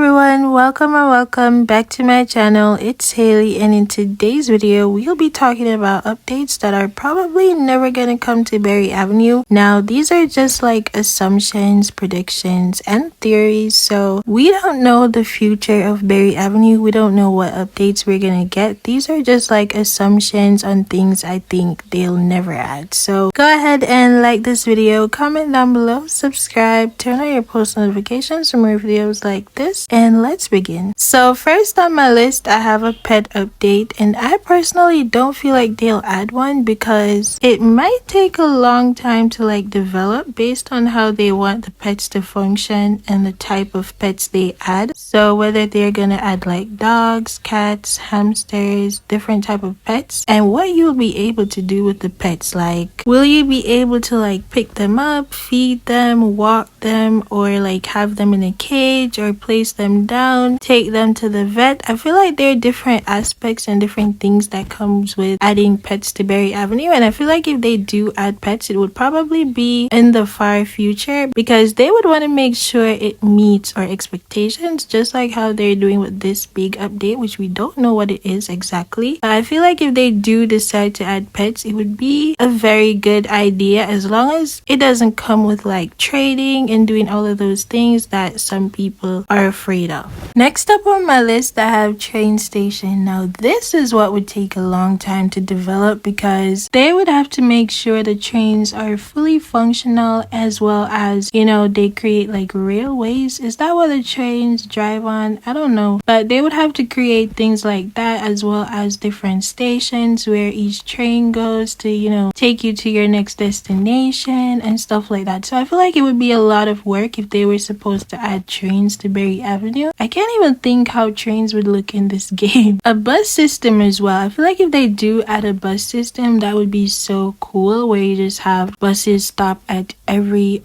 everyone, welcome or welcome back to my channel. It's Haley, and in today's video we'll be talking about updates that are probably never gonna come to Berry Avenue. Now these are just like assumptions, predictions, and theories, so we don't know the future of Berry Avenue. We don't know what updates we're gonna get. These are just like assumptions on things I think they'll never add. So go ahead and like this video, comment down below, subscribe, turn on your post notifications for more videos like this, and let's begin. So first on my list I have a pet update, and I personally don't feel like they'll add one because it might take a long time to like develop based on how they want the pets to function and the type of pets they add. So whether they're gonna add like dogs, cats, hamsters, different type of pets, and what you'll be able to do with the pets. Like, will you be able to like pick them up, feed them, walk them, or like have them in a cage or place them down, take them to the vet? I feel like there are different aspects and different things that comes with adding pets to Berry Avenue, and I feel like if they do add pets, it would probably be in the far future because they would want to make sure it meets our expectations, just like how they're doing with this big update, which we don't know what it is exactly. But I feel like if they do decide to add pets, it would be a very good idea as long as it doesn't come with like trading and doing all of those things that some people are afraid of. Next up on my list I have train station. Now this is what would take a long time to develop because they would have to make sure the trains are fully functional, as well as, you know, they create like railways. Is that what the trains drive on? I don't know, but they would have to create things like that, as well as different stations where each train goes to, you know, take you to your next destination and stuff like that. So I feel like it would be a lot of work if they were supposed to add trains to Berry Avenue. I can't even think how trains would look in this game. A bus system as well. I feel like if they do add a bus system, that would be so cool, where you just have buses stop at every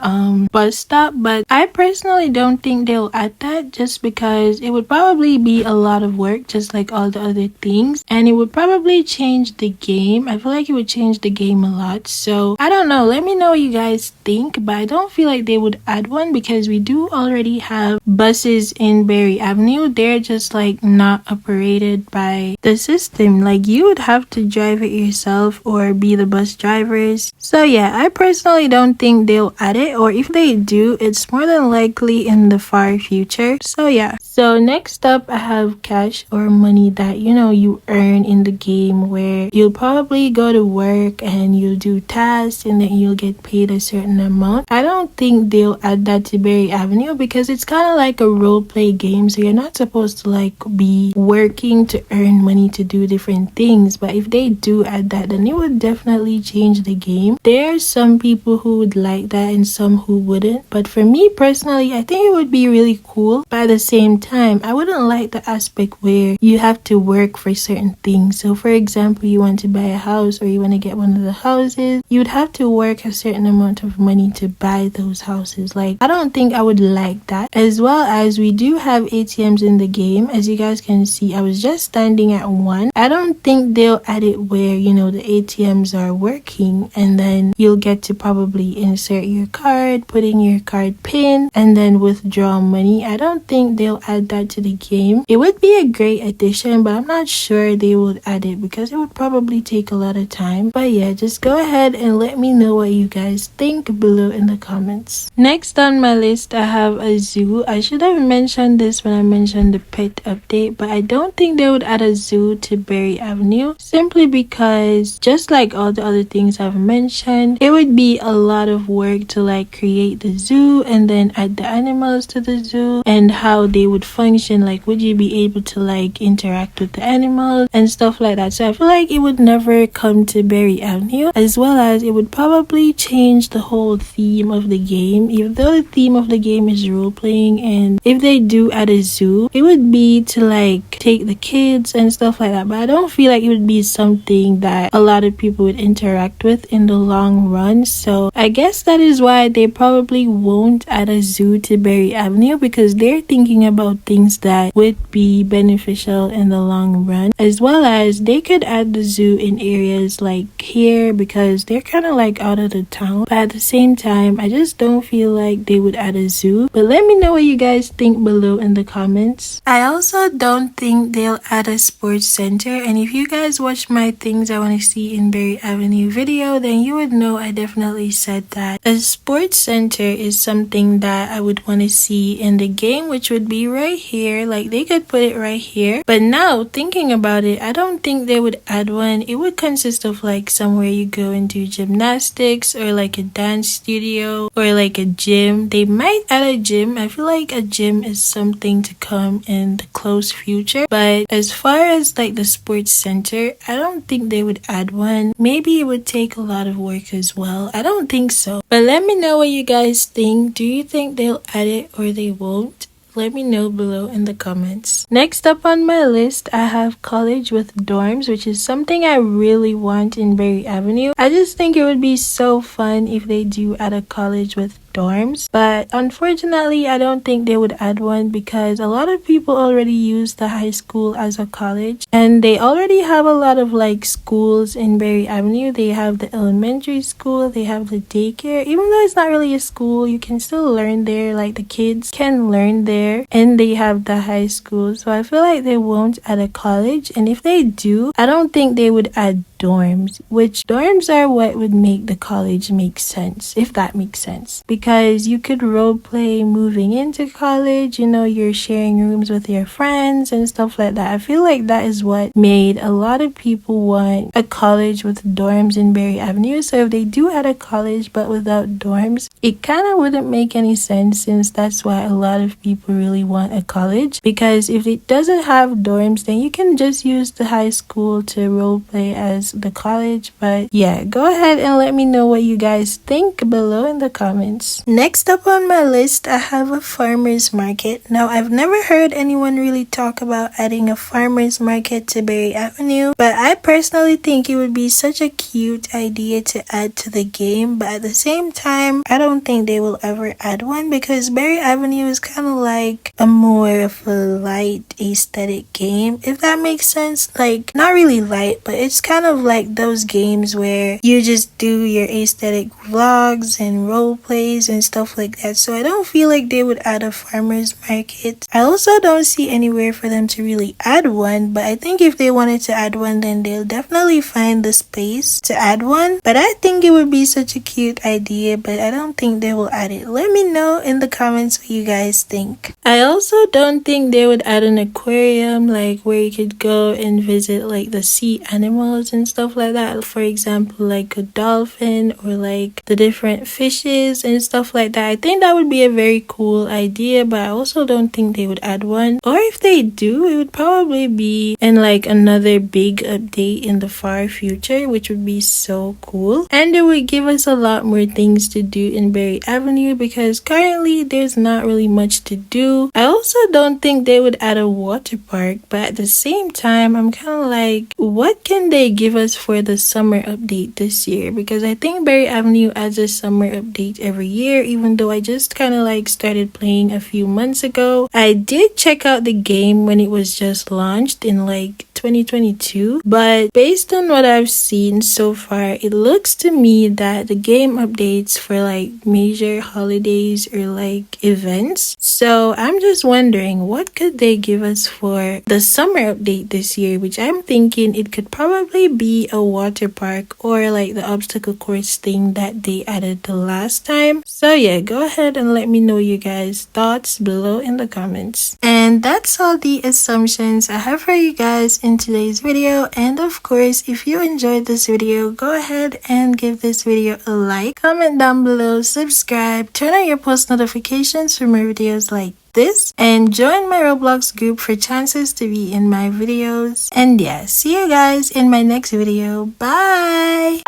bus stop. But I personally don't think they'll add that, just because it would probably be a lot of work, just like all the other things, and it would probably change the game. I feel like it would change the game a lot. So I don't know, let me know what you guys think, but I don't feel like they would add one because we do already have buses in Berry Avenue. They're just like not operated by the system. Like, you would have to drive it yourself or be the bus drivers. So yeah, I personally don't think they'll add it, or if they do, it's more than likely in the far future. So yeah. So next up I have cash or money that, you know, you earn in the game, where you'll probably go to work and you'll do tasks and then you'll get paid a certain amount. I don't think they'll add that to Berry Avenue because it's kind of like a role play game, so you're not supposed to like be working to earn money to do different things. But if they do add that, then it would definitely change the game. There are some people who would like that and some who wouldn't, but for me personally, I think it would be really cool. But at the same time, I wouldn't like the aspect where you have to work for certain things. So for example, you want to buy a house or you want to get one of the houses, you would have to work a certain amount of money to buy those houses. Like, I don't think I would like that. As well as we do have ATMs in the game. As you guys can see, I was just standing at one. I don't think they'll add it where, you know, the ATMs are working and then you'll get to probably insert your card, put in your card pin, and then withdraw money. I don't think they'll add that to the game. It would be a great addition, but I'm not sure they would add it because it would probably take a lot of time. But yeah, just go ahead and let me know what you guys think below in the comments. Next on my list I have a zoo. I should have mentioned this when I mentioned the pet update, but I don't think they would add a zoo to Berry Avenue, simply because just like all the other things I've mentioned, it would be a lot of work to like create the zoo and then add the animals to the zoo and how they would function. Like, would you be able to like interact with the animals and stuff like that? So I feel like it would never come to Berry Avenue, as well as it would probably change the whole theme of the game. Even though the theme of the game is role playing, and if they do add a zoo, it would be to like take the kids and stuff like that, but I don't feel like it would be something that a lot of people would interact with in the long run. So I guess that is why they probably won't add a zoo to Berry Avenue, because they're thinking about things that would be beneficial in the long run, as well as they could add the zoo in areas like here because they're kind of like out of the town. But at the same time, I just don't feel like they would add a zoo. But let me know what you guys think below in the comments. I also don't think they'll add a sports center, and if you guys watch my things I want to see in Berry Avenue video, then you would know I definitely said that a sports center is something that I would want to see in the game, which would be right here. Like they could put it right here. But now thinking about it, I don't think they would add one. It would consist of like somewhere you go and do gymnastics, or like a dance studio, or like a gym. They might add a gym. I feel like a gym is something to come in the close future. But as far as like the sports center, I don't think they would add one. Maybe it would take a lot of work as well. I don't think so. But let me know what you guys think. Do you think they'll add it or they won't? Let me know below in the comments. Next up on my list, I have college with dorms, which is something I really want in Berry Avenue. I just think it would be so fun if they do add a college with dorms, but unfortunately I don't think they would add one because a lot of people already use the high school as a college, and they already have a lot of like schools in Berry Avenue. They have the elementary school, they have the daycare. Even though it's not really a school, you can still learn there, like the kids can learn there, and they have the high school. So I feel like they won't add a college, and if they do, I don't think they would add dorms, which dorms are what would make the college make sense, if that makes sense, because you could role play moving into college, you know, you're sharing rooms with your friends and stuff like that. I feel like that is what made a lot of people want a college with dorms in Berry Avenue. So if they do add a college but without dorms, it kind of wouldn't make any sense, since that's why a lot of people really want a college, because if it doesn't have dorms, then you can just use the high school to role play as the college. But yeah, go ahead and let me know what you guys think below in the comments. Next up on my list, I have a farmer's market. Now, I've never heard anyone really talk about adding a farmer's market to Berry Avenue, but I personally think it would be such a cute idea to add to the game. But at the same time, I don't think they will ever add one, because Berry Avenue is kind of like a more of a light aesthetic game, if that makes sense. Like, not really light, but it's kind of like those games where you just do your aesthetic vlogs and role plays and stuff like that. So I don't feel like they would add a farmer's market. I also don't see anywhere for them to really add one, but I think if they wanted to add one, then they'll definitely find the space to add one. But I think it would be such a cute idea, but I don't think they will add it. Let me know in the comments what you guys think. I also don't think they would add an aquarium, like where you could go and visit like the sea animals and stuff like that. For example, like a dolphin, or like the different fishes and stuff like that. I think that would be a very cool idea, but I also don't think they would add one. Or if they do, it would probably be in like another big update in the far future, which would be so cool. And it would give us a lot more things to do in Berry Avenue, because currently there's not really much to do. I also don't think they would add a water park, but at the same time, I'm kind of like, what can they give us for the summer update this year? Because I think Berry Avenue adds a summer update every year, even though I just kind of like started playing a few months ago. I did check out the game when it was just launched in like 2022, but based on what I've seen so far, it looks to me that the game updates for like major holidays or like events. So I'm just wondering, what could they give us for the summer update this year, which I'm thinking it could probably be a water park, or like the obstacle course thing that they added the last time. So yeah, go ahead and let me know your guys' thoughts below in the comments. And that's all the assumptions I have for you guys in today's video. And of course, if you enjoyed this video, go ahead and give this video a like, comment down below, subscribe, turn on your post notifications for more videos like this, and join my Roblox group for chances to be in my videos. And yeah, see you guys in my next video. Bye!